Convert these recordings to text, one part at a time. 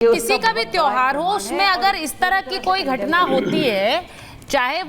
किसी का भी त्योहार हो उसमें अगर इस तरह की कोई घटना होती है, चाहे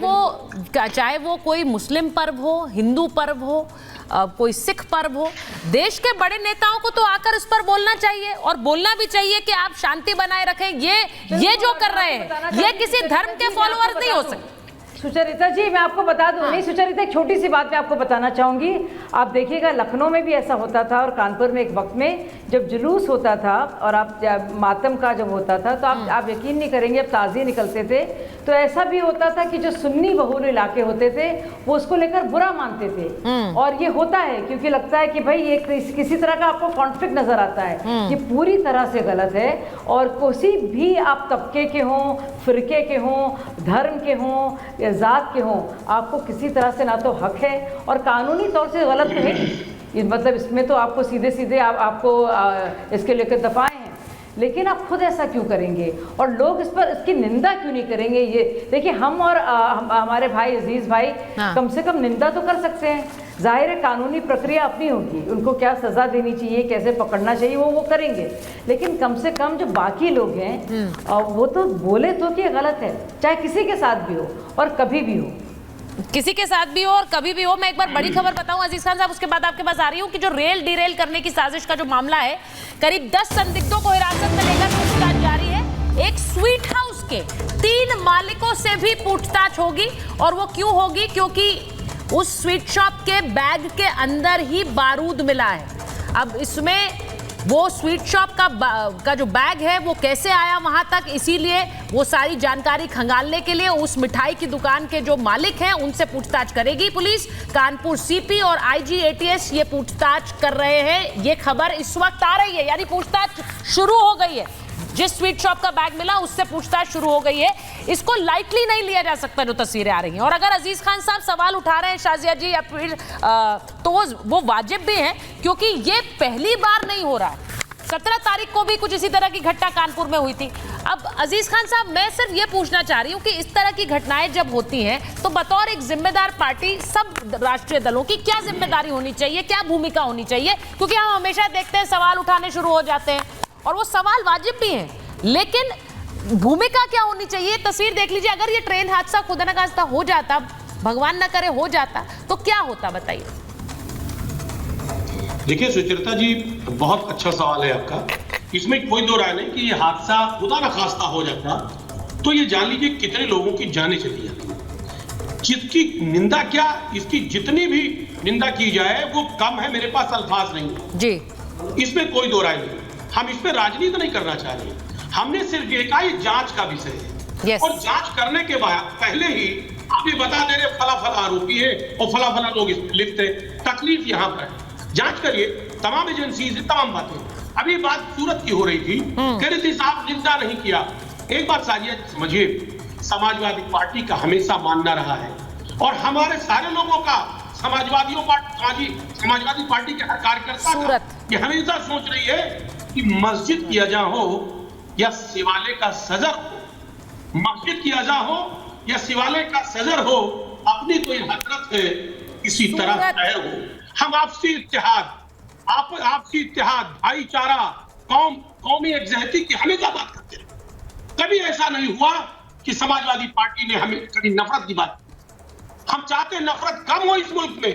वो कोई मुस्लिम पर्व हो, हिंदू पर्व हो, कोई सिख पर्व हो, देश के बड़े नेताओं को तो आकर इस पर बोलना चाहिए और बोलना भी चाहिए कि आप शांति बनाए रखें। ये जो कर रहे हैं ये किसी धर्म के फॉलोअर्स नहीं हो सकते। सुचरिता जी, मैं आपको बता दूं, नहीं सुचरिता, एक छोटी सी बात मैं आपको बताना चाहूँगी। आप देखिएगा लखनऊ में भी ऐसा होता था और कानपुर में एक वक्त में जब जुलूस होता था और आप मातम का जब होता था तो आप यकीन नहीं करेंगे, अब ताज़िए निकलते थे तो ऐसा भी होता था कि जो सुन्नी बहुल इलाके होते थे वो उसको लेकर बुरा मानते थे। और ये होता है क्योंकि लगता है कि भाई ये किसी तरह का आपको कॉन्फ्लिक्ट नजर आता है, ये पूरी तरह से गलत है। और किसी भी आप तबके के हों, फिरके के हों, धर्म के हों, जात के हों, आपको किसी तरह से ना तो हक है और कानूनी तौर से गलत है। मतलब इसमें तो आपको सीधे सीधे आपको इसके लेकर दफाएं हैं, लेकिन आप खुद ऐसा क्यों करेंगे और लोग इस पर इसकी निंदा क्यों नहीं करेंगे? ये देखिए, हम और हमारे भाई अजीज भाई कम से कम निंदा तो कर सकते हैं। जाहिर है कानूनी प्रक्रिया अपनी होगी, उनको क्या सज़ा देनी चाहिए, कैसे पकड़ना चाहिए वो करेंगे, लेकिन कम से कम जो बाकी लोग हैं वो तो बोले तो कि गलत है, चाहे किसी के साथ भी हो और कभी भी हो, किसी के साथ भी हो और कभी भी हो। मैं एक बार बड़ी खबर बताऊं अजीज खान साहब, उसके बाद आपके पास आ रही हूं कि जो रेल डिरेल करने की साजिश का जो मामला है, करीब 10 संदिग्धों को हिरासत में लेकर पूछताछ जारी है। एक स्वीट हाउस के 3 मालिकों से भी पूछताछ होगी और वो क्यों होगी? क्योंकि उस स्वीट शॉप के बैग के अंदर ही बारूद मिला है। अब इसमें वो स्वीट शॉप का जो बैग है वो कैसे आया वहां तक, इसीलिए वो सारी जानकारी खंगालने के लिए उस मिठाई की दुकान के जो मालिक हैं उनसे पूछताछ करेगी पुलिस। कानपुर सीपी और आईजी एटीएस ये पूछताछ कर रहे हैं। ये खबर इस वक्त आ रही है, यानी पूछताछ शुरू हो गई है। जिस स्वीट शॉप का बैग मिला उससे पूछताछ शुरू हो गई है। इसको लाइटली नहीं लिया जा सकता जो तस्वीरें आ रही हैं। और अगर अजीज खान साहब सवाल उठा रहे हैं शाजिया जी या फिर तो वो वाजिब भी हैं, क्योंकि ये पहली बार नहीं हो रहा है। 17 तारीख को भी कुछ इसी तरह की घटना कानपुर में हुई थी। अब अजीज खान साहब, मैं सिर्फ ये पूछना चाह रही हूँ कि इस तरह की घटनाएं जब होती हैं तो बतौर एक जिम्मेदार पार्टी सब राष्ट्रीय दलों की क्या जिम्मेदारी होनी चाहिए, क्या भूमिका होनी चाहिए? क्योंकि हम हमेशा देखते हैं सवाल उठाने शुरू हो जाते हैं और वो सवाल वाजिब भी हैं, लेकिन भूमिका क्या होनी चाहिए? तस्वीर देख लीजिए, अगर ये ट्रेन हादसा खुदा न खास्ता हो जाता, भगवान न करे हो जाता, तो क्या होता बताइए। देखिए सुचरिता जी, बहुत अच्छा सवाल है आपका। इसमें कोई दो राय नहीं कि ये हादसा खुदा न खास्ता हो जाता तो ये जान लीजिए कितने लोगों की जानें चली जाती। जिसकी निंदा क्या, इसकी जितनी भी निंदा की जाए वो कम है, मेरे पास अल्फाज नहीं है जी। इसमें कोई दो राय नहीं, हम इस पर राजनीति नहीं करना चाह रहे। हमने सिर्फ देखा ये जांच का विषय है और जांच करने के बाद पहले ही आप ये बता दे रहे फला फला आरोपी है और फला फला लोग लिप्त है। तकलीफ यहाँ पर है, जांच करिए तमाम एजेंसी से तमाम बातें। अभी बात सूरत की हो रही थी, कह रही थी साहब निंदा नहीं किया। एक बात साजिया समझिए, समाजवादी पार्टी का हमेशा मानना रहा है और हमारे सारे लोगों का समाजवादी पार्टी के हर कार्यकर्ता का ये हमेशा सोच रही है कि मस्जिद की अजा हो या शिवालय का सजर हो, मस्जिद की अजा हो या शिवालय का सजर हो, अपनी कोई हजरत है इसी तरह तय हो। हम आपसी इत्तेहाद, भाईचारा, कौमी एकजहती की हमेशा बात करते हैं। कभी ऐसा नहीं हुआ कि समाजवादी पार्टी ने हमें कभी नफरत की बात की। हम चाहते हैं नफरत कम हो इस मुल्क में,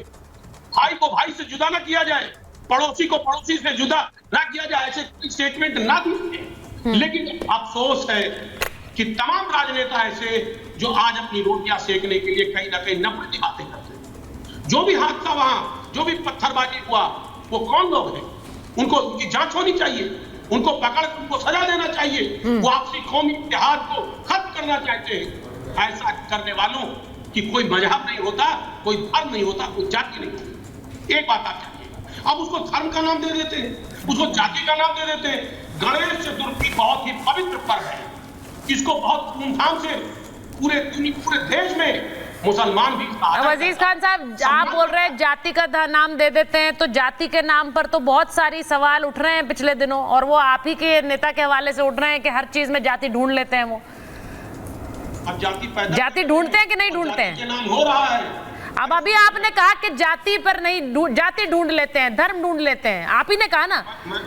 भाई को भाई से जुदा ना किया जाए, पड़ोसी को पड़ोसी से जुदा ना किया जाए, ऐसे स्टेटमेंट ना दिए। लेकिन अफसोस है कि तमाम राजनेता ऐसे जो आज अपनी रोटियां सेकने के लिए कहीं ना कहीं नफरत की बातें करते हैं। जो भी हादसा वहां, जो भी पत्थरबाजी हुआ, वो कौन लोग हैं? उनकी जांच होनी चाहिए, उनको पकड़ उनको सजा देना चाहिए। वो आपसी कौमी इत्तेहाद को खत्म करना चाहते हैं। ऐसा करने वालों की कोई मजहब नहीं होता, कोई धर्म नहीं होता, कोई जाति नहीं होती। एक बात आप जानिए, अब उसको धर्म का नाम दे देते हैं, उसको जाति का नाम दे देते हैं। गणेश चतुर्थी बहुत ही पवित्र पर्व है, इसको बहुत धूमधाम से पूरे देश में मुसलमान भी। अब अजीज खान साहब, आप बोल रहे हैं जाति का नाम दे देते हैं, तो जाति के नाम पर तो बहुत सारी सवाल उठ रहे हैं पिछले दिनों, और वो आप ही के नेता के हवाले से उठ रहे हैं कि हर चीज में जाति ढूंढ लेते हैं। वो अब जाति ढूंढते हैं कि नहीं ढूंढते हैं? नाम हो रहा है। अब अभी आपने कहा कि जाति पर नहीं, जाति ढूंढ लेते हैं, धर्म ढूंढ लेते हैं, आप ही ने कहा ना।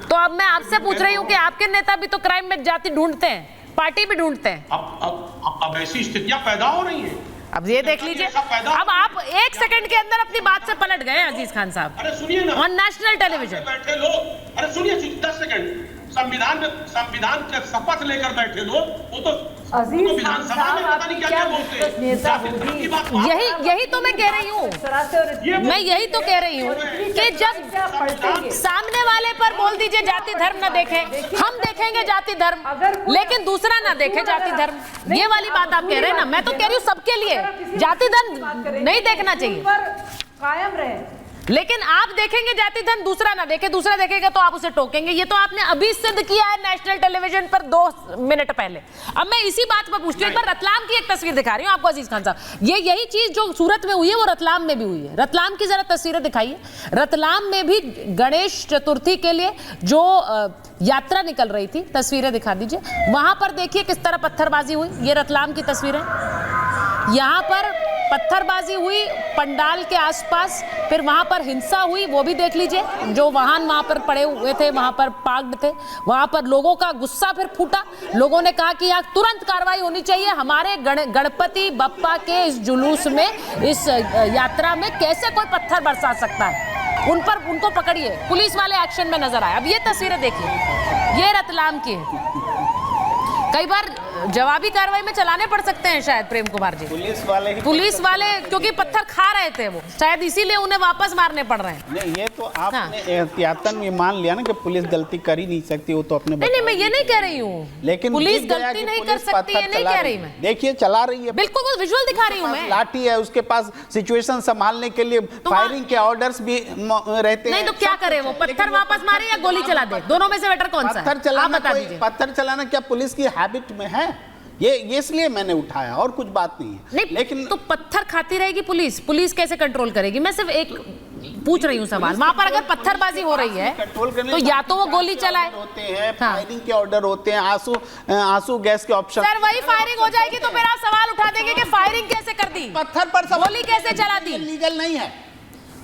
तो अब मैं आपसे पूछ रही हूँ कि आपके नेता भी तो क्राइम में जाति ढूंढते हैं, पार्टी भी ढूंढते हैं। अब ऐसी स्थितियां पैदा हो रही हैं। अब ये देख लीजिए, अब आप 1 सेकंड के अंदर अपनी बात से पलट गए अजीज खान साहब। अरे सुनिए ना, ऑन नेशनल टेलीविजन बैठे लोग, अरे सुनिए 10 सेकंड, संविधान के शपथ लेकर बैठे लोग, वो तो विधानसभा में पता नहीं क्या बोलते हैं। यही तो मैं कह रही हूँ, मैं यही तो कह रही हूँ कि जब सामने वाले पर बोल दीजिए जाति धर्म न देखें, हम देखेंगे जाति धर्म, लेकिन दूसरा ना देखे जाति धर्म, ये वाली बात आप कह रहे हैं ना। मैं तो कह रही हूँ सबके लिए जाति धर्म नहीं देखना चाहिए, कायम रहे, लेकिन आप देखेंगे जाति धन, दूसरा ना देखे, दूसरा देखेगा तो आप उसे टोकेंगे। ये तो आपने अभी सिद्ध किया है नेशनल टेलीविजन पर 2 मिनट पहले। अब मैं इसी बात पर पूछती हूँ, एक बार रतलाम की एक तस्वीर दिखा रही हूँ आपको अजीज खान साहब। ये यही चीज जो सूरत में हुई है वो रतलाम में भी हुई है। रतलाम की जरा तस्वीरें दिखाइए। रतलाम में भी गणेश चतुर्थी के लिए जो यात्रा निकल रही थी, तस्वीरें दिखा दीजिए। वहां पर देखिए किस तरह पत्थरबाजी हुई, ये रतलाम की तस्वीरें। यहाँ पर पत्थरबाजी हुई पंडाल के आसपास, फिर वहां पर हिंसा हुई, वो भी देख लीजिए। जो वाहन वहां पर पड़े हुए थे, वहां पर पार्क्ड थे, वहां पर लोगों का गुस्सा फिर फूटा। लोगों ने कहा कि यहाँ तुरंत कार्रवाई होनी चाहिए, हमारे गणपति बप्पा के इस जुलूस में, इस यात्रा में कैसे कोई पत्थर बरसा सकता है, उनको पकड़िए। पुलिस वाले एक्शन में नजर आए। अब ये तस्वीरें देखिए, ये रतलाम की है। कई बार जवाबी कार्रवाई में चलाने पड़ सकते हैं शायद प्रेम कुमार जी, पुलिस वाले क्योंकि पत्थर खा रहे थे वो, शायद इसीलिए उन्हें वापस मारने पड़ रहे हैं। नहीं, ये तो आपने एहतियातन ये मान लिया ना कि पुलिस गलती कर ही नहीं सकती, वो तो अपने नहीं, मैं ये नहीं कह रही हूँ, लेकिन पुलिस गलती नहीं कर सकती, ये नहीं कह रही मैं। देखिए चला रही है, बिल्कुल वो विजुअल दिखा रही हूँ मैं। लाठी है, उसके पास सिचुएशन संभालने के लिए फायरिंग के ऑर्डर्स भी रहते हैं। नहीं तो क्या करे वो, पत्थर वापस मारे या गोली चला दे, दोनों में से बेटर कौन सा है? पत्थर चलाना क्या पुलिस की हैबिट में है? ये इसलिए मैंने उठाया, और कुछ बात नहीं है। लेकिन तो पत्थर खाती रहेगी पुलिस कैसे कंट्रोल करेगी? मैं सिर्फ एक पूछ रही हूँ सवाल। वहां पर अगर पत्थरबाजी हो रही है तो या तो वो गोली चलाए, होते हैं फायरिंग के ऑर्डर होते हैं, आंसू गैस के ऑप्शन। सर वही फायरिंग हो जाएगी तो फिर आप सवाल उठा देंगे कि फायरिंग कैसे कर दी, पत्थर पर गोली कैसे चला दी? लीगल नहीं है,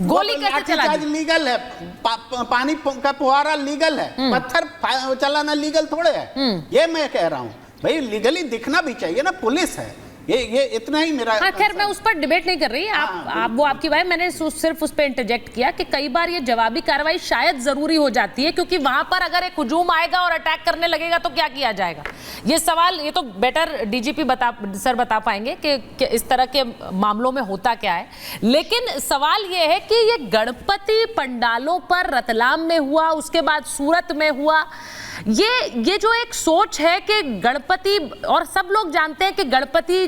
गोली कैसे चला दी? लीगल है, पानी का फुहारा लीगल है, पत्थर चलाना लीगल थोड़े है। ये मैं कह रहा हूँ भाई, लीगली दिखना भी चाहिए ना, पुलिस है ये इतना ही मेरा। हाँ, खैर मैं उस पर डिबेट नहीं कर रही। आप वो आपकी बात, मैंने सिर्फ उस पर इंटरजेक्ट किया कि कई बार ये जवाबी कार्रवाई शायद जरूरी हो जाती है, क्योंकि वहां पर अगर एक हुजूम आएगा और अटैक करने लगेगा तो क्या किया जाएगा? ये सवाल, ये तो बेटर डीजीपी बता पाएंगे कि इस तरह के मामलों में होता क्या है। लेकिन सवाल ये है कि ये गणपति पंडालों पर रतलाम में हुआ, उसके बाद सूरत में हुआ, ये जो एक सोच है कि गणपति, और सब लोग जानते हैं कि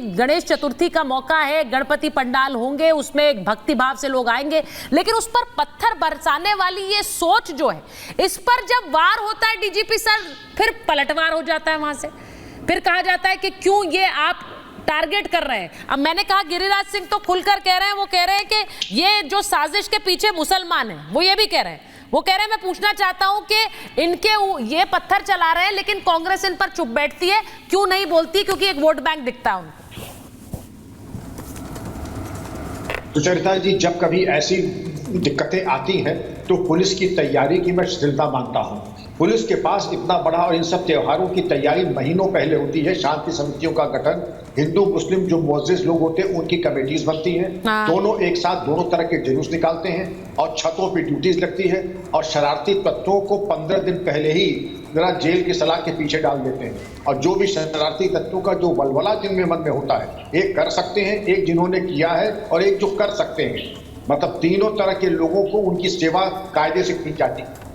गणेश चतुर्थी का मौका है, गणपति पंडाल होंगे, उसमें एक भक्ति भाव से लोग आएंगे, लेकिन उस पर पत्थर बरसाने वाली ये सोच जो है, इस पर जब वार होता है डीजीपी सर, फिर पलटवार हो जाता है वहां से। फिर कहा जाता है कि क्यों ये आप टारगेट कर रहे हैं। अब मैंने कहा गिरिराज सिंह तो खुलकर कह रहे हैं, वो कह रहे हैं कि ये जो साजिश के पीछे मुसलमान है, वो ये भी कह रहे हैं। वो कह रहे हैं मैं पूछना चाहता हूं कि इनके ये पत्थर चला रहे हैं लेकिन कांग्रेस इन पर चुप बैठती है, क्यों नहीं बोलती? क्योंकि एक वोट बैंक दिखता है उनको। सुचरिता जी, जब कभी ऐसी दिक्कतें आती हैं तो पुलिस की तैयारी की मैं शिथिलता मानता हूं। पुलिस के पास इतना बड़ा, और इन सब त्योहारों की तैयारी महीनों पहले होती है, शांति समितियों का गठन, हिंदू मुस्लिम जो मुअज्जिज लोग होते हैं उनकी कमेटीज बनती हैं, दोनों एक साथ दोनों तरह के जुलूस निकालते हैं और छतों पे ड्यूटीज लगती है, और शरारती तत्वों को 15 दिन पहले ही जरा जेल की सलाह के पीछे डाल देते हैं। और जो भी शरारती तत्वों का जो वलवला जिनमें मन में होता है, एक कर सकते हैं, एक जिन्होंने किया है, और एक जो कर सकते हैं, मतलब तीनों तरह के लोगों को उनकी सेवा कायदे से की जाती है।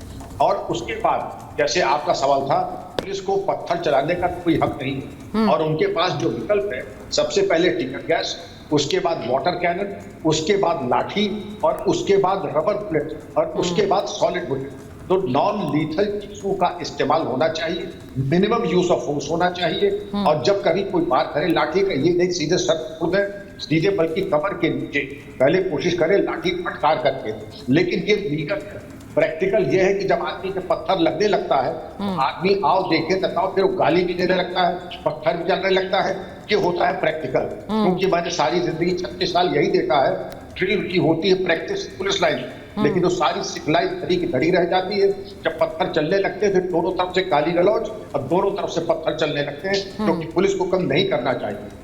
और उसके बाद जैसे आपका सवाल था, पुलिस को पत्थर चलाने का कोई हक नहीं है, और उनके पास जो विकल्प है, सबसे पहले टियर गैस, उसके बाद वाटर कैनन, उसके बाद लाठी, और उसके बाद रबर बुलेट, और उसके बाद सॉलिड बुलेट। तो नॉन लीथल चीजों का इस्तेमाल होना चाहिए, मिनिमम यूज ऑफ फोर्स होना चाहिए। और जब कभी कोई बात करे लाठी का, ये नहीं सीधे सर फोड़ दे, सीधे बल्कि कमर के नीचे पहले कोशिश करे लाठी फटकार करके। लेकिन ये लीगल है। प्रैक्टिकल ये है कि जब आदमी के पत्थर लगने लगता है, आदमी आओ देखे तकाओ, फिर वो गाली भी देने लगता है, पत्थर भी चलने लगता है, ये होता है प्रैक्टिकल। क्योंकि मैंने सारी जिंदगी 36 साल यही देखा है ड्रिल की होती है प्रैक्टिस पुलिस लाइन, लेकिन वो सारी सिखलाई धरी की धरी रह जाती है। जब पत्थर चलने लगते हैं फिर दोनों तरफ से गाली गलौज और दोनों तरफ से पत्थर चलने लगते हैं, क्योंकि पुलिस को कम नहीं करना चाहिए।